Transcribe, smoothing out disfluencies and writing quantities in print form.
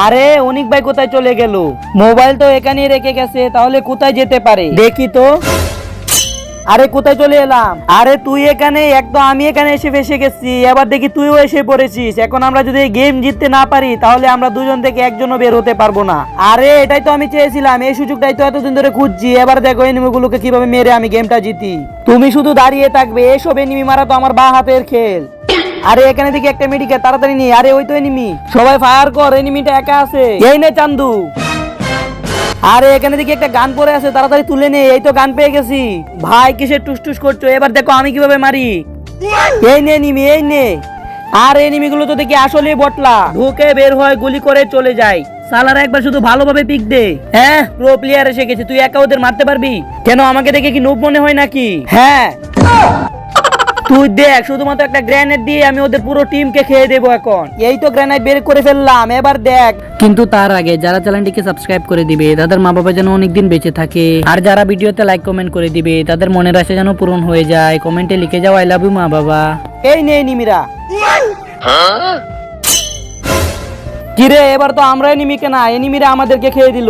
আরে অনিক ভাই কোথায় চলে গেল? মোবাইল তো এখানেই রেখে গেছে, তাহলে কোথায় যেতে পারে দেখি তো। আরে কোথায় চলে এলাম? আরে তুই এখানে, একদম আমি এখানে এসে ফেসে গেছি, এবার দেখি তুইও এসে পড়েছিস। এখন আমরা যদি গেম জিততে না পারি তাহলে আমরা দুজন থেকে একজনও বের হতে পারবো না। আরে এটাই তো আমি চেয়েছিলাম, এই সুযোগটাই তো এতদিন ধরে খুঁজছি। এবার দেখো এনিমিগুলোকে কিভাবে মেরে আমি গেমটা জিতি। তুমি শুধু দাঁড়িয়ে থাকবে, এসব এনিমি মারা তো আমার বাঁ হাতের খেল। আরে এখানে দেখি একটা মেডিকেল, তাড়াতাড়ি নি। আরে ওই তো এনিমি, সবাই ফায়ার কর, এনিমিটা একা আছে। এই নে চান্দু। আরে এখানে দেখি একটা গান পড়ে আছে, তাড়াতাড়ি তুলে নে। এই তো গান পেয়ে গেছি। ভাই কিসের টুস করছো? এবার দেখো আমি কিভাবে মারি। এই নে এনিমি, এই নে। আর এনিমি গুলো তো দেখি আসলেই বটলা, ঢুকে বের হয় গুলি করে চলে যায়। সালারা একবার শুধু ভালোভাবে পিক দে। হ্যাঁ, প্রো প্লেয়ার এসে গেছে, তুই একা ওদের মারতে পারবি? কেন, আমাকে দেখে কি নুব মনে হয় নাকি? হ্যাঁ, তুই দেখ, শুধুমাত্র একটা গ্রেনেড দিয়ে আমি ওদের পুরো টিমকে খেয়ে দেবো এখন। এই তো গ্রেনেড বের করে ফেললাম, এবার দেখ। কিন্তু তার আগে যারা চ্যানেলটিকে সাবস্ক্রাইব করে দিবে তাদের মা বাবা যেন অনেকদিন বেঁচে থাকে, আর যারা ভিডিওতে লাইক কমেন্ট করে দিবে তাদের মনের আশা যেন পূরণ হয়ে যায়। কমেন্টে লিখে যাও আই লাভ ইউ মা বাবা। এই নে নিমিরা। কিরে, এবার তো আমরা এনিমিকে না, এনিমিরা আমাদেরকে খেয়ে দিল।